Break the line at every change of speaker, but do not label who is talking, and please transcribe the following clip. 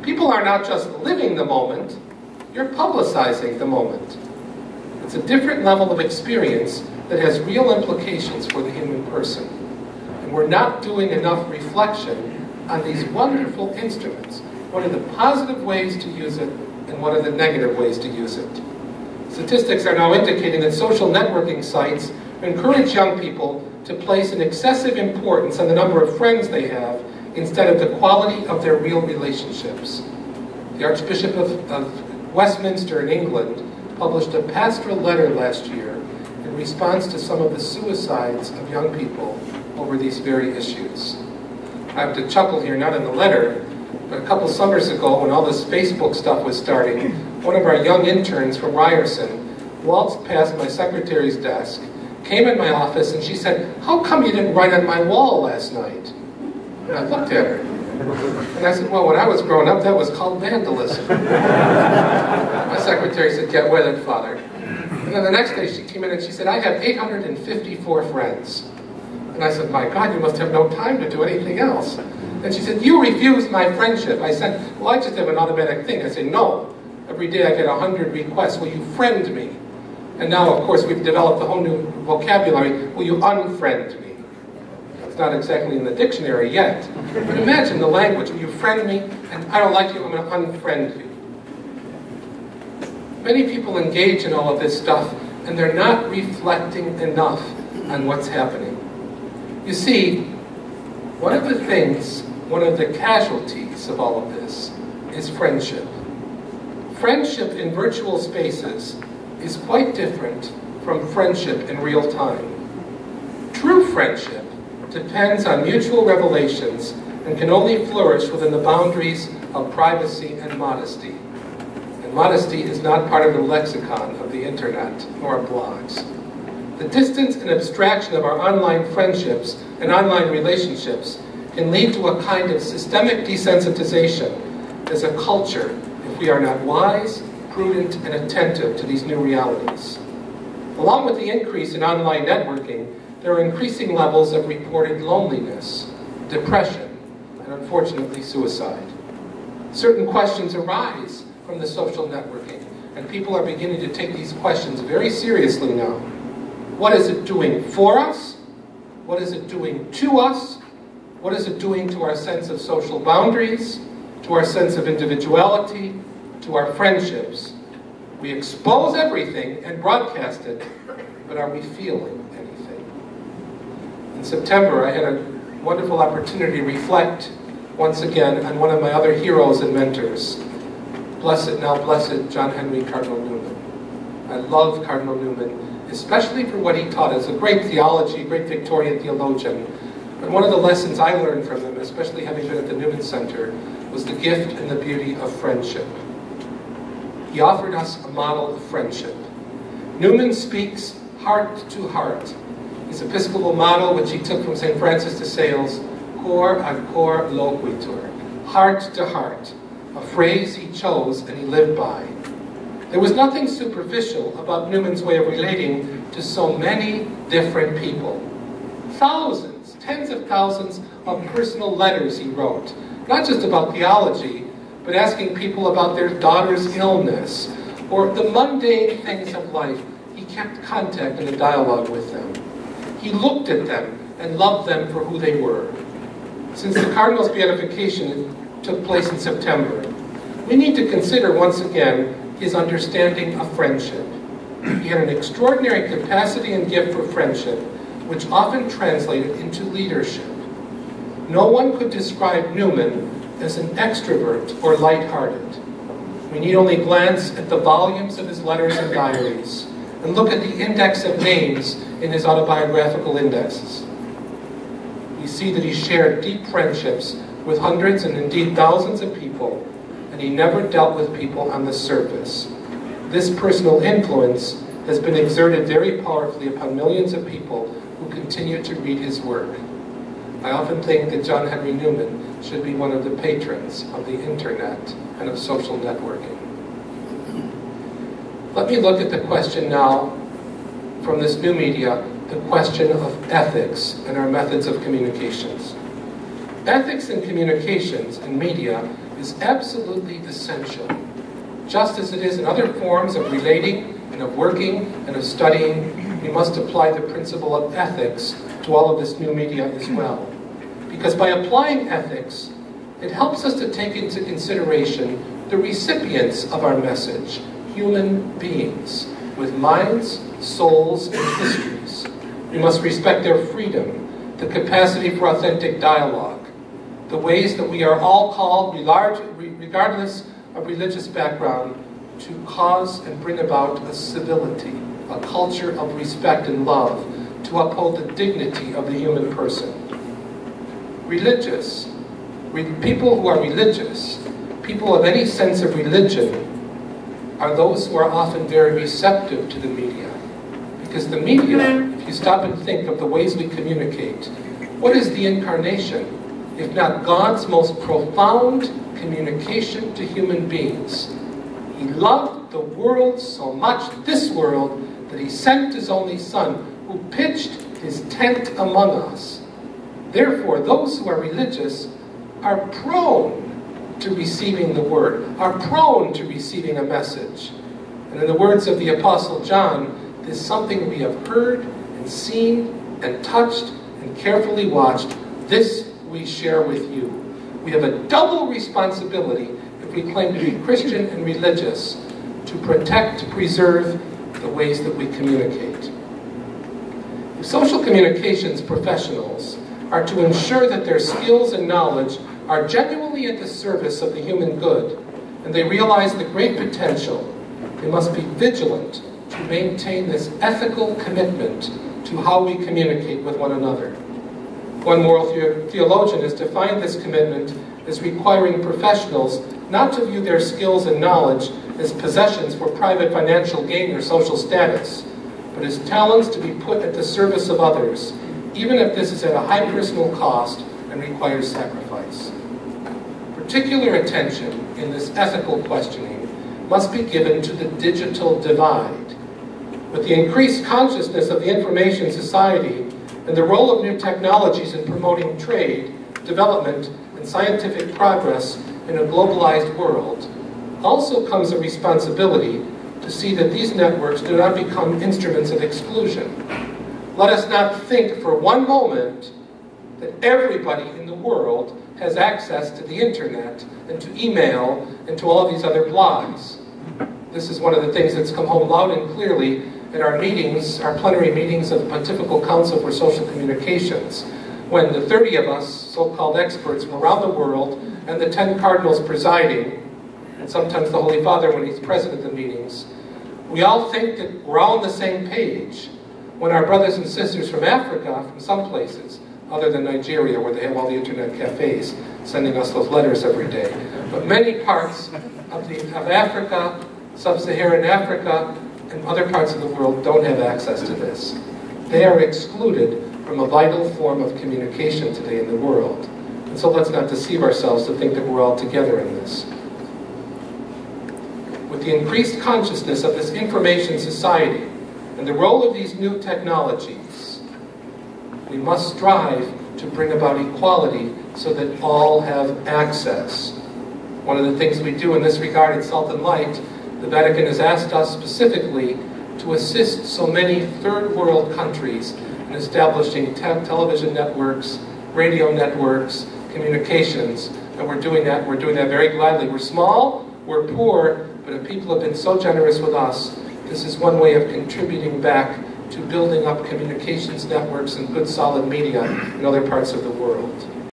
People are not just living the moment, you're publicizing the moment. It's a different level of experience that has real implications for the human person. And we're not doing enough reflection on these wonderful instruments. What are the positive ways to use it, and what are the negative ways to use it? Statistics are now indicating that social networking sites encourage young people to place an excessive importance on the number of friends they have instead of the quality of their real relationships. The Archbishop of Westminster in England published a pastoral letter last year in response to some of the suicides of young people over these very issues. I have to chuckle here, not in the letter, but a couple summers ago when all this Facebook stuff was starting, one of our young interns from Ryerson waltzed past my secretary's desk, came in my office, and she said, "How come you didn't write on my wall last night?" And I looked at her, and I said, "Well, when I was growing up, that was called vandalism." My secretary said, "Get with it, Father." And then the next day she came in and she said, "I have 854 friends." And I said, "My God, you must have no time to do anything else." And she said, "You refused my friendship." I said, "Well, I just have an automatic thing." I said, "No. Every day I get 100 requests. Will you friend me?" And now, of course, we've developed a whole new vocabulary. Will you unfriend me? It's not exactly in the dictionary yet. But imagine the language. Will you friend me? And I don't like you, I'm going to unfriend you. Many people engage in all of this stuff, and they're not reflecting enough on what's happening. You see, one of the casualties of all of this is friendship. Friendship in virtual spaces is quite different from friendship in real time. True friendship depends on mutual revelations and can only flourish within the boundaries of privacy and modesty. And modesty is not part of the lexicon of the internet or blogs. The distance and abstraction of our online friendships and online relationships can lead to a kind of systemic desensitization as a culture if we are not wise, prudent, and attentive to these new realities. Along with the increase in online networking, there are increasing levels of reported loneliness, depression, and unfortunately suicide. Certain questions arise from the social networking, and people are beginning to take these questions very seriously now. What is it doing for us? What is it doing to us? What is it doing to our sense of social boundaries, to our sense of individuality, to our friendships? We expose everything and broadcast it, but are we feeling anything? In September, I had a wonderful opportunity to reflect once again on one of my other heroes and mentors, blessed, now blessed, John Henry Cardinal Newman. I love Cardinal Newman, especially for what he taught as a great theology, great Victorian theologian. But one of the lessons I learned from him, especially having been at the Newman Center, was the gift and the beauty of friendship. He offered us a model of friendship. Newman speaks heart to heart. His Episcopal motto, which he took from St. Francis de Sales, cor ad cor loquitur, heart to heart, a phrase he chose and he lived by. There was nothing superficial about Newman's way of relating to so many different people. Thousands, tens of thousands of personal letters he wrote, not just about theology, but asking people about their daughter's illness, or the mundane things of life. He kept contact and a dialogue with them. He looked at them and loved them for who they were. Since the Cardinal's beatification took place in September, we need to consider once again his understanding of friendship. He had an extraordinary capacity and gift for friendship, which often translated into leadership. No one could describe Newman as an extrovert or lighthearted. We need only glance at the volumes of his letters and diaries and look at the index of names in his autobiographical indexes. We see that he shared deep friendships with hundreds and indeed thousands of people, and he never dealt with people on the surface. This personal influence has been exerted very powerfully upon millions of people who continue to read his work. I often think that John Henry Newman should be one of the patrons of the internet and of social networking. Let me look at the question now from this new media, the question of ethics and our methods of communications. Ethics in communications and media is absolutely essential. Just as it is in other forms of relating and of working and of studying, we must apply the principle of ethics to all of this new media as well. Because by applying ethics, it helps us to take into consideration the recipients of our message, human beings, with minds, souls, and histories. We must respect their freedom, the capacity for authentic dialogue, the ways that we are all called, regardless of religious background, to cause and bring about a civility, a culture of respect and love, to uphold the dignity of the human person. People who are religious, people of any sense of religion, are those who are often very receptive to the media. Because the media, if you stop and think of the ways we communicate, what is the incarnation, if not God's most profound communication to human beings? He loved the world so much, this world, that he sent his only Son, who pitched his tent among us. Therefore, those who are religious are prone to receiving the word, are prone to receiving a message. And in the words of the Apostle John, this is something we have heard and seen and touched and carefully watched. This we share with you. We have a double responsibility if we claim to be Christian and religious, to protect, to preserve the ways that we communicate. If social communications professionals are to ensure that their skills and knowledge are genuinely at the service of the human good, and they realize the great potential, they must be vigilant to maintain this ethical commitment to how we communicate with one another. One moral theologian has defined this commitment as requiring professionals not to view their skills and knowledge as possessions for private financial gain or social status, but as talents to be put at the service of others, even if this is at a high personal cost and requires sacrifice. Particular attention in this ethical questioning must be given to the digital divide. With the increased consciousness of the information society and the role of new technologies in promoting trade, development, and scientific progress in a globalized world, also comes a responsibility to see that these networks do not become instruments of exclusion. Let us not think for one moment that everybody in the world has access to the internet and to email and to all of these other blogs. This is one of the things that's come home loud and clearly at our meetings, our plenary meetings of the Pontifical Council for Social Communications, when the 30 of us, so-called experts from around the world, and the 10 cardinals presiding, and sometimes the Holy Father when he's present at the meetings, we all think that we're all on the same page, when our brothers and sisters from Africa, from some places, other than Nigeria, where they have all the internet cafes, sending us those letters every day. But many parts of Africa, sub-Saharan Africa, and other parts of the world don't have access to this. They are excluded from a vital form of communication today in the world. And so let's not deceive ourselves to think that we're all together in this. With the increased consciousness of this information society and the role of these new technologies, we must strive to bring about equality so that all have access. One of the things we do in this regard at Salt+Light, the Vatican has asked us specifically to assist so many third world countries in establishing television networks, radio networks, communications, and we're doing that very gladly. We're small, we're poor, but if people have been so generous with us, this is one way of contributing back to building up communications networks and good solid media in other parts of the world.